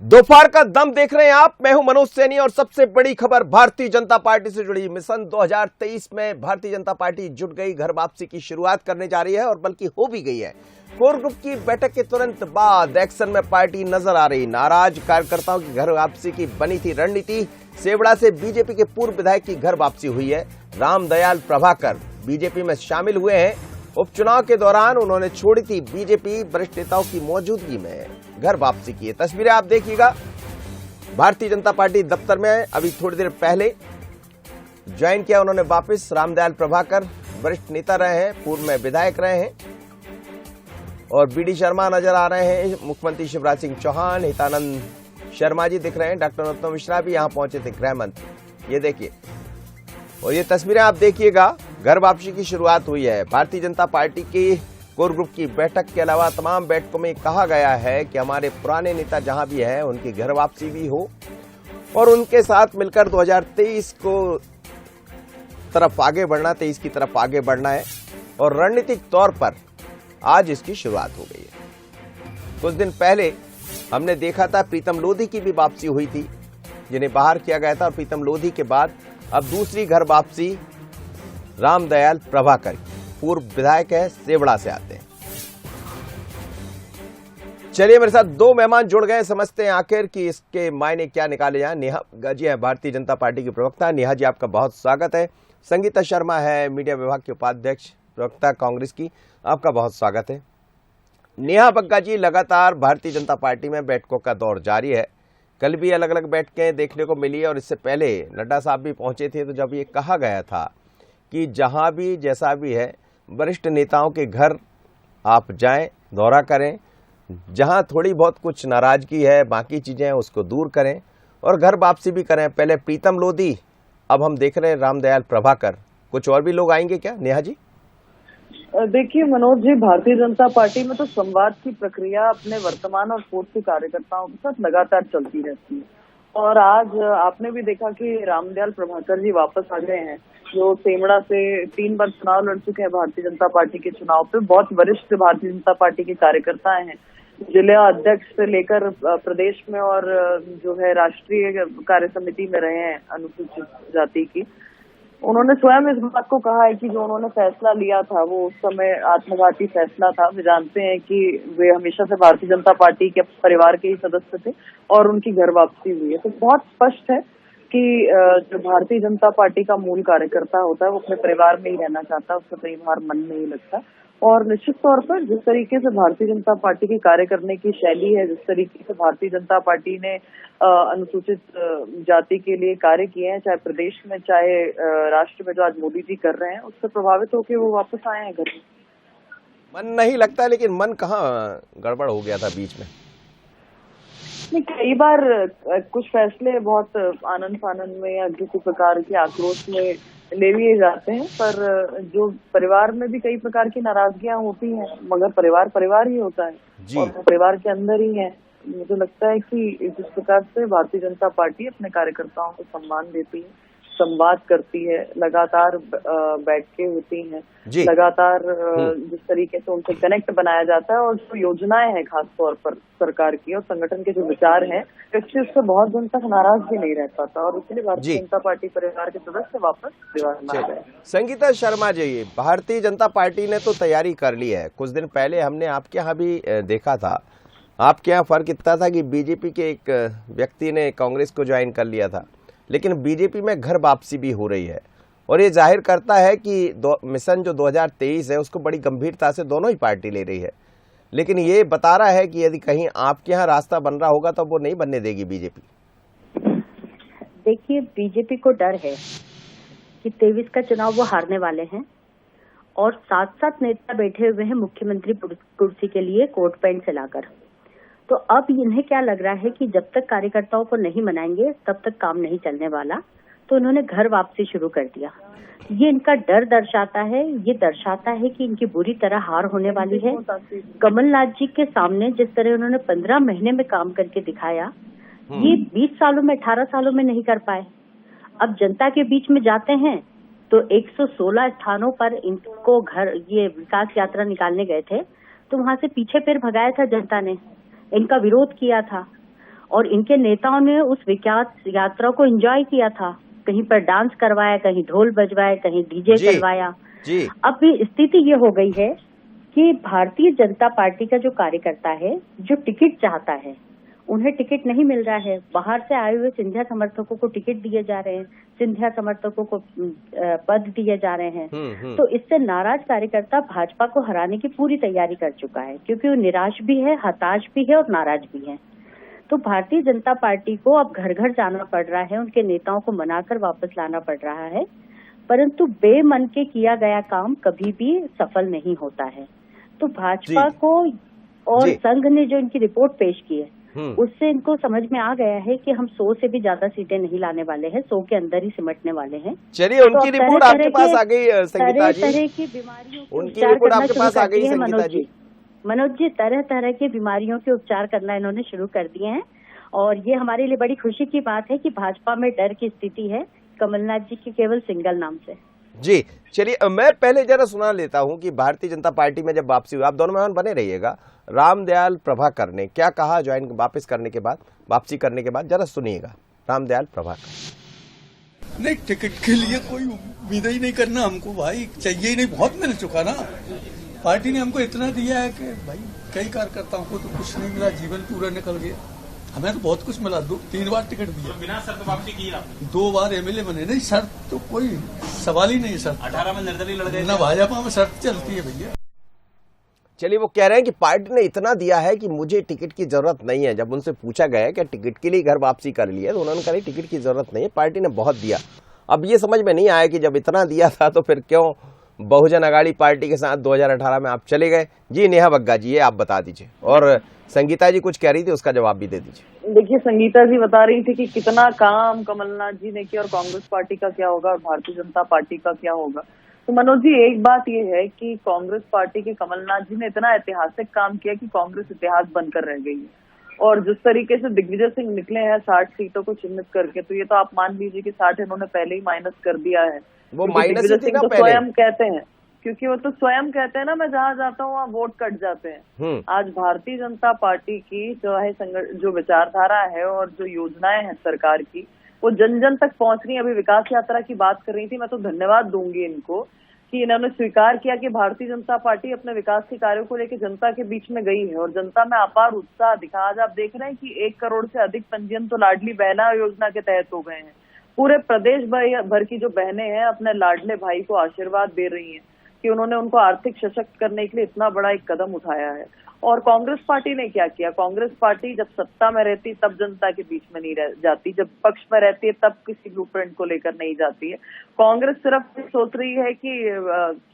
दोपहर का दम देख रहे हैं आप। मैं हूं मनोज सैनी और सबसे बड़ी खबर भारतीय जनता पार्टी से जुड़ी। मिशन 2023 में भारतीय जनता पार्टी जुट गई, घर वापसी की शुरुआत करने जा रही है और बल्कि हो भी गई है। कोर ग्रुप की बैठक के तुरंत बाद एक्शन में पार्टी नजर आ रही। नाराज कार्यकर्ताओं की घर वापसी की बनी थी रणनीति। सेवड़ा से बीजेपी के पूर्व विधायक की घर वापसी हुई है। रामदयाल प्रभाकर बीजेपी में शामिल हुए हैं। उपचुनाव के दौरान उन्होंने छोड़ी थी बीजेपी, वरिष्ठ नेताओं की मौजूदगी में घर वापसी की है। तस्वीरें आप देखिएगा। भारतीय जनता पार्टी दफ्तर में अभी थोड़ी देर पहले ज्वाइन किया उन्होंने वापस। रामदयाल प्रभाकर वरिष्ठ नेता रहे हैं, पूर्व में विधायक रहे हैं। और बीडी शर्मा नजर आ रहे हैं, मुख्यमंत्री शिवराज सिंह चौहान, हितानंद शर्मा जी दिख रहे हैं, डॉक्टर नरोत्तम मिश्रा भी यहां पहुंचे थे, गृह मंत्री। ये देखिए और ये तस्वीरें आप देखिएगा। घर वापसी की शुरुआत हुई है। भारतीय जनता पार्टी की कोर ग्रुप की बैठक के अलावा तमाम बैठकों में कहा गया है कि हमारे पुराने नेता जहां भी हैं उनकी घर वापसी भी हो और उनके साथ मिलकर 2023 को तरफ आगे बढ़ना, 23 की तरफ आगे बढ़ना है। और रणनीतिक तौर पर आज इसकी शुरुआत हो गई है। कुछ दिन पहले हमने देखा था प्रीतम लोधी की भी वापसी हुई थी, जिन्हें बाहर किया गया था। और प्रीतम लोधी के बाद अब दूसरी घर वापसी रामदयाल प्रभाकर, पूर्व विधायक है, सेवड़ा से आते हैं। चलिए मेरे साथ दो मेहमान जुड़ गए, समझते हैं आखिर कि इसके मायने क्या निकाले जाए। नेहा गाजी है भारतीय जनता पार्टी की प्रवक्ता। नेहा जी आपका बहुत स्वागत है। संगीता शर्मा है मीडिया विभाग के उपाध्यक्ष प्रवक्ता कांग्रेस की, आपका बहुत स्वागत है। नेहा बग्गा जी, लगातार भारतीय जनता पार्टी में बैठकों का दौर जारी है। कल भी अलग अलग बैठकें देखने को मिली और इससे पहले नड्डा साहब भी पहुंचे थे। तो जब ये कहा गया था कि जहां भी जैसा भी है वरिष्ठ नेताओं के घर आप जाएं, दौरा करें, जहां थोड़ी बहुत कुछ नाराजगी है, बाकी चीजें हैं उसको दूर करें और घर वापसी भी करें। पहले प्रीतम लोधी, अब हम देख रहे हैं रामदयाल प्रभाकर। कुछ और भी लोग आएंगे क्या नेहा जी? देखिए मनोज जी, भारतीय जनता पार्टी में तो संवाद की प्रक्रिया अपने वर्तमान और पूर्व के कार्यकर्ताओं के साथ लगातार चलती रहती है। और आज आपने भी देखा कि रामदयाल प्रभाकर जी वापस आ गए हैं, जो सेमड़ा से 3 बार चुनाव लड़ चुके हैं भारतीय जनता पार्टी के चुनाव पे। बहुत वरिष्ठ भारतीय जनता पार्टी के कार्यकर्ता हैं, जिला अध्यक्ष से लेकर प्रदेश में और जो है राष्ट्रीय कार्य समिति में रहे हैं अनुसूचित जाति की। उन्होंने स्वयं इस बात को कहा है कि जो उन्होंने फैसला लिया था वो उस समय आत्मघाती फैसला था। वे जानते हैं कि वे हमेशा से भारतीय जनता पार्टी के परिवार के ही सदस्य थे और उनकी घर वापसी हुई है। तो बहुत स्पष्ट है कि जो भारतीय जनता पार्टी का मूल कार्यकर्ता होता है वो अपने परिवार में ही रहना चाहता है, उसका कई बार मन नहीं लगता। और निश्चित तौर पर जिस तरीके से भारतीय जनता पार्टी की कार्य करने की शैली है, जिस तरीके से भारतीय जनता पार्टी ने अनुसूचित जाति के लिए कार्य किए हैं, चाहे प्रदेश में चाहे राष्ट्र में, जो आज मोदी जी कर रहे हैं, उससे प्रभावित होकर वो वापस आए हैं घर में। मन नहीं लगता, लेकिन मन कहाँ गड़बड़ हो गया था बीच में? नहीं, कई बार कुछ फैसले बहुत आनंद फानंद में या किसी प्रकार के आक्रोश में ले लिए जाते हैं, पर जो परिवार में भी कई प्रकार की नाराजगियां होती हैं, मगर परिवार परिवार ही होता है और परिवार के अंदर ही है। मुझे लगता है कि जिस प्रकार से भारतीय जनता पार्टी अपने कार्यकर्ताओं को सम्मान देती है, संवाद करती है, लगातार बैठकें होती हैं, लगातार जिस तरीके से उनसे कनेक्ट बनाया जाता है और जो योजनाएं हैं खास तौर पर सरकार की और संगठन के जो विचार हैं, इस चीज से बहुत दिन तक नाराज भी नहीं रह पाता और इसलिए भारतीय जनता पार्टी परिवार के सदस्य वापस परिवार में आ गए। संगीता शर्मा जी, भारतीय जनता पार्टी ने तो तैयारी कर ली है। कुछ दिन पहले हमने आपके यहाँ भी देखा था, आपके यहाँ फर्क इतना था कि बीजेपी के एक व्यक्ति ने कांग्रेस को ज्वाइन कर लिया था, लेकिन बीजेपी में घर वापसी भी हो रही है। और ये जाहिर करता है कि मिशन जो 2023 है उसको बड़ी गंभीरता से दोनों ही पार्टी ले रही है। लेकिन ये बता रहा है कि यदि कहीं आपके यहाँ रास्ता बन रहा होगा तो वो नहीं बनने देगी बीजेपी। देखिए, बीजेपी को डर है कि 23 का चुनाव वो हारने वाले हैं और 7-7 नेता बैठे हुए हैं मुख्यमंत्री कुर्सी के लिए कोट पैंट से लाकर। तो अब इन्हें क्या लग रहा है कि जब तक कार्यकर्ताओं को नहीं मनाएंगे तब तक काम नहीं चलने वाला, तो उन्होंने घर वापसी शुरू कर दिया। ये इनका डर दर्शाता है, ये दर्शाता है कि इनकी बुरी तरह हार होने वाली है। कमलनाथ जी के सामने जिस तरह उन्होंने 15 महीने में काम करके दिखाया, ये 20 सालों में, 18 सालों में नहीं कर पाए। अब जनता के बीच में जाते हैं तो 116 स्थानों पर इनको घर, ये विकास यात्रा निकालने गए थे तो वहां से पीछे फिर भगाया था जनता ने, इनका विरोध किया था। और इनके नेताओं ने उस विकास यात्रा को एंजॉय किया था। कहीं पर डांस करवाया, कहीं ढोल बजवाया, कहीं डीजे चलवाया। अब भी स्थिति ये हो गई है कि भारतीय जनता पार्टी का जो कार्यकर्ता है, जो टिकट चाहता है, उन्हें टिकट नहीं मिल रहा है। बाहर से आए हुए सिंधिया समर्थकों को टिकट दिए जा रहे हैं, सिंधिया समर्थकों को पद दिए जा रहे हैं। तो इससे नाराज कार्यकर्ता भाजपा को हराने की पूरी तैयारी कर चुका है, क्योंकि वो निराश भी है, हताश भी है और नाराज भी है। तो भारतीय जनता पार्टी को अब घर घर जाना पड़ रहा है, उनके नेताओं को मनाकर वापस लाना पड़ रहा है, परंतु बेमन के किया गया काम कभी भी सफल नहीं होता है। तो भाजपा को और संघ ने जो इनकी रिपोर्ट पेश की है, उससे इनको समझ में आ गया है कि हम 100 से भी ज्यादा सीटें नहीं लाने वाले हैं, 100 के अंदर ही सिमटने वाले हैं। चलिए, उनकी रिपोर्ट आपके पास आ गई संगीता जी, तरह की बीमारियों उनकी रिपोर्ट आपके पास आ गई संगीता जी। मनोज जी, तरह तरह की बीमारियों के उपचार करना इन्होंने शुरू कर दिए हैं, और ये हमारे लिए बड़ी खुशी की बात है कि भाजपा में डर की स्थिति है कमलनाथ जी के केवल सिंगल नाम से। जी चलिए, मैं पहले जरा सुना लेता हूं कि भारतीय जनता पार्टी में जब वापसी हुई, आप दोनों मेहमान बने रहिएगा, रामदयाल प्रभाकर ने क्या कहा ज्वाइन वापस करने के बाद, वापसी करने के बाद, जरा सुनिएगा रामदयाल प्रभाकर। नहीं, टिकट के लिए कोई उम्मीद ही नहीं करना हमको भाई, चाहिए ही नहीं, बहुत मिल चुका ना। पार्टी ने हमको इतना दिया है कि भाई कई कार्यकर्ताओं को तो कुछ नहीं मिला, जीवन पूरा निकल गया। हमें तो बहुत कुछ मिला, 3 बार टिकट दिया, बिना शर्त वापसी की आपने। 2 बार एमएलए बने। नहीं, शर्त तो कोई सवाल ही नहीं। शर्त 18 में निर्दलीय लड़ गए ना, भाजपा में शर्त चलती है भैया। चलिए, वो कह रहे हैं कि पार्टी ने इतना दिया है कि मुझे टिकट की जरूरत नहीं है। जब उनसे पूछा गया कि टिकट के लिए घर वापसी कर लिया, तो उन्होंने कहा टिकट की जरूरत नहीं है, पार्टी ने बहुत दिया। अब ये समझ में नहीं आया कि जब इतना दिया था तो फिर क्यों बहुजन अघाड़ी पार्टी के साथ 2018 में आप चले गए। जी नेहा बग्गा जी, ये आप बता दीजिए, और संगीता जी कुछ कह रही थी, उसका जवाब भी दे दीजिए। देखिए, संगीता जी बता रही थी कि कितना काम कमलनाथ जी ने किया और कांग्रेस पार्टी का क्या होगा और भारतीय जनता पार्टी का क्या होगा। तो मनोज जी, एक बात ये है कि कांग्रेस पार्टी के कमलनाथ जी ने इतना ऐतिहासिक काम किया कि कांग्रेस इतिहास बनकर रह गई है। और जिस तरीके से दिग्विजय सिंह निकले हैं 60 सीटों को चिन्हित करके, तो ये तो आप मान लीजिए कि 60 इन्होंने पहले ही माइनस कर दिया है। वो माइनस दिग्विजय सिंह तो स्वयं कहते हैं, क्योंकि वो तो स्वयं कहते हैं ना, मैं जहाँ जाता हूँ वहाँ वोट कट जाते हैं। आज भारतीय जनता पार्टी की जो विचारधारा है और जो योजनाएं हैं सरकार की, वो जन जन तक पहुंच रही है। अभी विकास यात्रा की बात कर रही थी, मैं तो धन्यवाद दूंगी इनको कि इन्होंने स्वीकार किया कि भारतीय जनता पार्टी अपने विकास के कार्यों को लेकर जनता के बीच में गई है और जनता में अपार उत्साह दिखा। आज आप देख रहे हैं कि 1 करोड़ से अधिक पंजीयन तो लाडली बहना योजना के तहत हो गए हैं। पूरे प्रदेश भर की जो बहनें हैं अपने लाडले भाई को आशीर्वाद दे रही हैं कि उन्होंने उनको आर्थिक सशक्त करने के लिए इतना बड़ा एक कदम उठाया है। और कांग्रेस पार्टी ने क्या किया? कांग्रेस पार्टी जब सत्ता में रहती तब जनता के बीच में नहीं रह जाती, जब पक्ष में रहती है तब किसी ब्लूप्रिंट को लेकर नहीं जाती है। कांग्रेस सिर्फ सोच रही है कि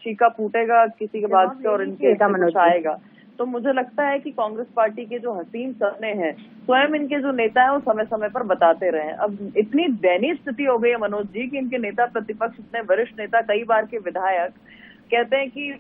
चीका फूटेगा किसी के बाद से और इनके कुछ आएगा। तो मुझे लगता है कि कांग्रेस पार्टी के जो हसीन सपने हैं स्वयं इनके जो नेता हैं वो समय समय पर बताते रहे। अब इतनी दयनीय स्थिति हो गई है मनोज जी कि इनके नेता प्रतिपक्ष, इतने वरिष्ठ नेता, कई बार के विधायक कहते हैं कि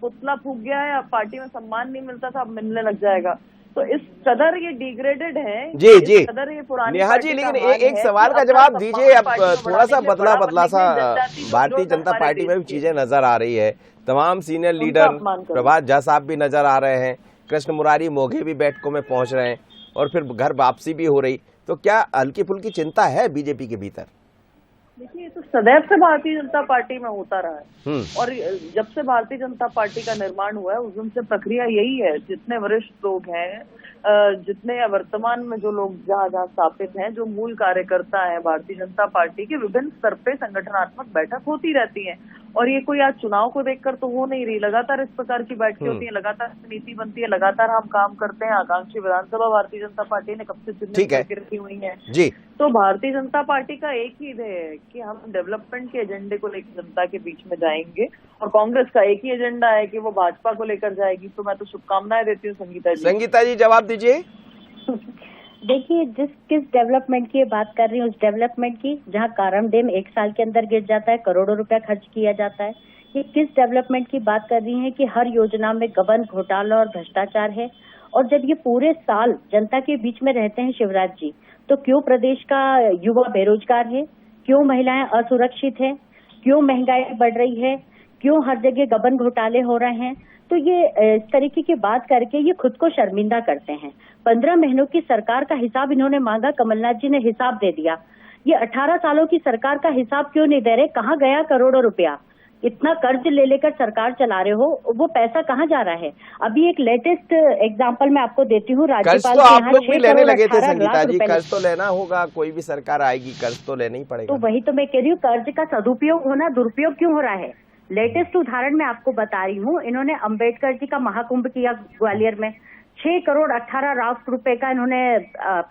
पुतला फूक गया है, पार्टी में सम्मान नहीं मिलता था, अब मिलने लग जाएगा। तो इस कदर ये डिग्रेडेड है, जी जी कदर ये पुरानी नेहा जी, लेकिन एक सवाल का जवाब दीजिए। अब थोड़ा सा बदला सा भारतीय जनता पार्टी में भी चीजें नजर आ रही है। तमाम सीनियर लीडर प्रभात झा साहब भी नजर आ रहे हैं, कृष्ण मुरारी मोघे भी बैठकों में पहुंच रहे हैं और फिर घर वापसी भी हो रही। तो क्या हल्की फुल्की चिंता है बीजेपी के भीतर? देखिए, तो सदैव से भारतीय जनता पार्टी में होता रहा है और जब से भारतीय जनता पार्टी का निर्माण हुआ है उस दिन से प्रक्रिया यही है। जितने वरिष्ठ लोग हैं, जितने वर्तमान में जो लोग जहाँ स्थापित हैं, जो मूल कार्यकर्ता हैं भारतीय जनता पार्टी के, विभिन्न स्तर पे संगठनात्मक बैठक होती रहती है। और ये कोई आज चुनाव को देखकर तो हो नहीं रही, लगातार इस प्रकार की बैठकें होती है, लगातार नीति बनती है, लगातार हम काम करते हैं। आकांक्षी विधानसभा भारतीय जनता पार्टी ने कब से चिन्हित करके रखी हुई है जी। तो भारतीय जनता पार्टी का एक ही ध्येय है कि हम डेवलपमेंट के एजेंडे को लेकर जनता के बीच में जाएंगे और कांग्रेस का एक ही एजेंडा है कि वो भाजपा को लेकर जाएगी। तो मैं तो शुभकामनाएं देती हूँ संगीता जी। संगीता जी जवाब दीजिए। देखिए, किस डेवलपमेंट की बात कर रही हूँ, उस डेवलपमेंट की जहाँ कारम डैम 1 साल के अंदर गिर जाता है, करोड़ों रुपया खर्च किया जाता है। ये किस डेवलपमेंट की बात कर रही हैं कि हर योजना में गबन, घोटाला और भ्रष्टाचार है। और जब ये पूरे साल जनता के बीच में रहते हैं शिवराज जी, तो क्यों प्रदेश का युवा बेरोजगार है, क्यों महिलाएं असुरक्षित है, क्यों महंगाई बढ़ रही है, क्यों हर जगह गबन घोटाले हो रहे हैं। तो ये इस तरीके की बात करके ये खुद को शर्मिंदा करते हैं। 15 महीनों की सरकार का हिसाब इन्होंने मांगा, कमलनाथ जी ने हिसाब दे दिया। ये 18 सालों की सरकार का हिसाब क्यों नहीं दे रहे? कहाँ गया करोड़ों रुपया? इतना कर्ज ले लेकर सरकार चला रहे हो, वो पैसा कहाँ जा रहा है? अभी एक लेटेस्ट एग्जांपल मैं आपको देती हूँ। कर्ज तो आप लोग भी लेने लगे थे संगीता जी, कर्ज तो लेना होगा, कोई भी सरकार आएगी कर्ज तो लेना ही पड़ेगा। तो वही तो मैं कह रही हूँ, कर्ज का सदुपयोग होना दुरुपयोग क्यों हो रहा है? लेटेस्ट उदाहरण मैं आपको बता रही हूँ। इन्होंने अंबेडकर जी का महाकुंभ किया ग्वालियर में, 6 करोड़ 18 लाख रुपए का इन्होंने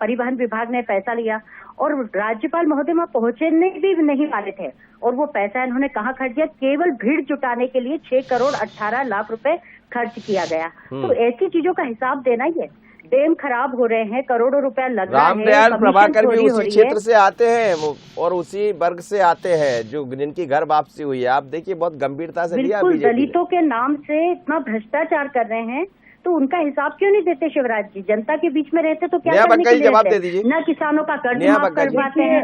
परिवहन विभाग ने पैसा लिया और राज्यपाल महोदय वहां पहुंचने भी नहीं वाले थे और वो पैसा इन्होंने कहाँ खर्च किया? केवल भीड़ जुटाने के लिए 6 करोड़ 18 लाख रुपए खर्च किया गया। तो ऐसी चीजों का हिसाब देना ही है। डैम खराब हो रहे हैं, करोड़ों रुपया लग रहा है। रामदयाल प्रभाकर भी उसी क्षेत्र से आते हैं और उसी वर्ग से आते हैं जो जिनकी घर वापसी हुई है। आप देखिए बहुत गंभीरता से लिया बिल्कुल, बीजेपी ने। दलितों के नाम से इतना भ्रष्टाचार कर रहे हैं तो उनका हिसाब क्यों नहीं देते शिवराज जी? जनता के बीच में रहते तो क्या करने के लिए जवाब रहते? दे दीजिए। न किसानों का कर्ज नेहा माफ बग्गा कर जी। पाते हैं,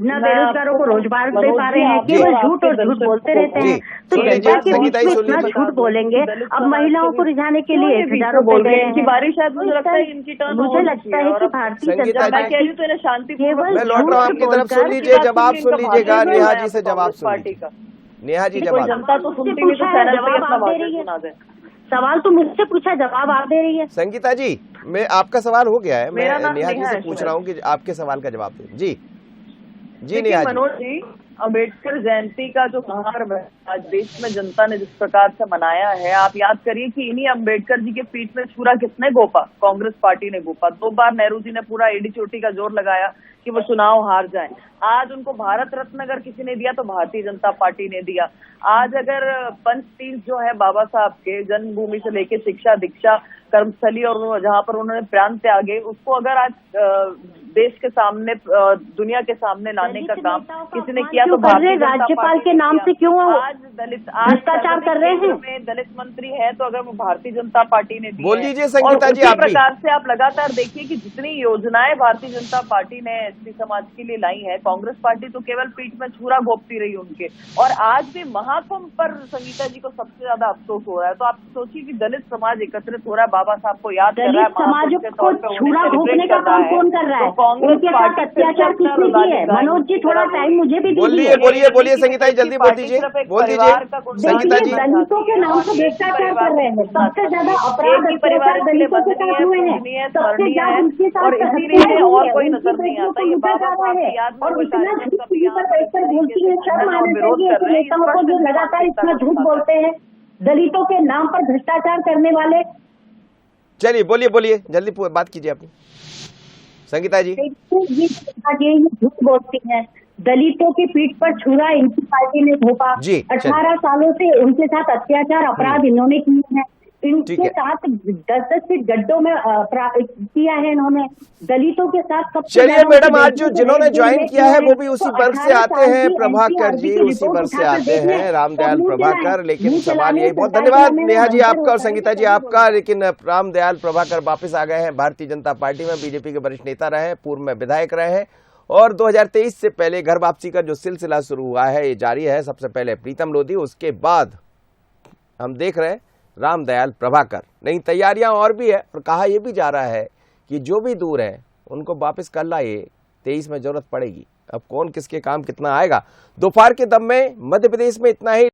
न बेरोजगारों को रोजगार दे पा रहे हैं, केवल झूठ और झूठ बोलते रहते हैं। तो सुन जनता के लीजिए, बीच में इतना झूठ बोलेंगे। अब महिलाओं को रिझाने के लिए 1000 रुपए बोल दे रहे रहे हैं। इनकी हैं। बारी शायद मुझे लगता है इनकी टर्न मुझे लगता है कि भारतीय संगीता जनता जी, मैं कह रही हूँ तो इन्हें शांति केवल मैं लौट रहा हूँ आपकी तरफ, सुन लीजिए जवाब सुन लीजिएगा। नेहा जी से जवाब सुन पार्टी का नेहा जी कोई जवाब। जनता तो सुनती नहीं तो चैनल पे अपना भाषण सुना दे। सवाल तो मुझसे पूछा, जवाब आप दे रही है। संगीता जी, मैं आपका सवाल हो गया है, मेरा मैं नाम नेहा जी नेहा से है पूछ रहा हूँ कि आपके सवाल का जवाब दें। जी देखिए नेहा जी। मनोज जी, अम्बेडकर जयंती का जो महार्व है आज देश में जनता ने जिस प्रकार से मनाया है, आप याद करिए कि इन्हीं अम्बेडकर जी के पीठ में छुरा किसने गोपा? कांग्रेस पार्टी ने गोपा। 2 बार नेहरू जी ने पूरा एडी चोटी का जोर लगाया कि वो चुनाव हार जाए। आज उनको भारत रत्न अगर किसी ने दिया तो भारतीय जनता पार्टी ने दिया। आज अगर पंचतीर्थ जो है बाबा साहब के, जन्मभूमि से लेके शिक्षा, दीक्षा, कर्मस्थली और जहाँ पर उन्होंने प्राण त्यागे, उसको अगर आज देश के सामने, दुनिया के सामने लाने का काम किसी ने किया तो भारतीय जनता राज्यपाल के नाम से क्यों आज भ्रष्टाचार कर रहे हैं? में दलित मंत्री है तो अगर वो भारतीय जनता पार्टी ने दी बोल है। लीजिए संगीता और जी, उसी आप भी। प्रकार से आप लगातार देखिए कि जितनी योजनाएं भारतीय जनता पार्टी ने एसटी समाज के लिए लाई है, कांग्रेस पार्टी तो केवल पीठ में छुरा घोपती रही उनके। और आज भी महाकुंभ पर संगीता जी को सबसे ज्यादा अफसोस हो रहा है। तो आप सोचिए कि दलित समाज एकत्रित हो रहा है, बाबा साहब को याद कर रहा है, समाजों को छुरा घोपने का काम कौन कर रहा है? उनके साथ अत्याचार किसने किया है? मनोज जी थोड़ा टाइम मुझे भी दीजिए। बोलिए संगीता जी, जल्दी बोल दीजिए संगीता जी। दलितों के नाम से भ्रष्टाचार कर रहे हैं, सबसे ज्यादा अपराध अत्याचार दलितों के साथ हुए हैं, सबसे ज्यादा उनके साथ हत्या हुई है, उनकी बेटियों को लूटा जा रहा है और इतना झूठ टीवी पर बैठकर बोलती है। शर्म आनी चाहिए ऐसे नेताओं को जो लगातार इतना झूठ बोलते हैं दलितों के नाम पर भ्रष्टाचार करने वाले। चलिए बोलिए जल्दी बात कीजिए अपनी संगीता जी। ये झूठ बोलती हैं, दलितों की पीठ पर छुरा इनकी पार्टी ने घोपा। 18 सालों से उनके साथ अत्याचार अपराध इन्होंने किए हैं, इनके साथ 10-10 फीट गड्ढों में किया है इन्होंने। दलितों के साथ चलिए मैडम, आज जो जिन्होंने ज्वाइन किया है वो भी उसी वर्ग से आते हैं, प्रभाकर जी उसी वर्ग से आते हैं, रामदयाल प्रभाकर। लेकिन सवाल यही, बहुत धन्यवाद नेहा जी आपका और संगीता जी आपका। लेकिन रामदयाल प्रभाकर वापस आ गए हैं भारतीय जनता पार्टी में, बीजेपी के वरिष्ठ नेता रहे, पूर्व में विधायक रहे हैं और 2023 से पहले घर वापसी का जो सिलसिला शुरू हुआ है ये जारी है। सबसे पहले प्रीतम लोधी, उसके बाद हम देख रहे हैं रामदयाल प्रभाकर। नई तैयारियां और भी है और कहा यह भी जा रहा है कि जो भी दूर है उनको वापस कर लाए, 23 में जरूरत पड़ेगी। अब कौन किसके काम कितना आएगा, दोपहर के दम में मध्य प्रदेश में इतना ही।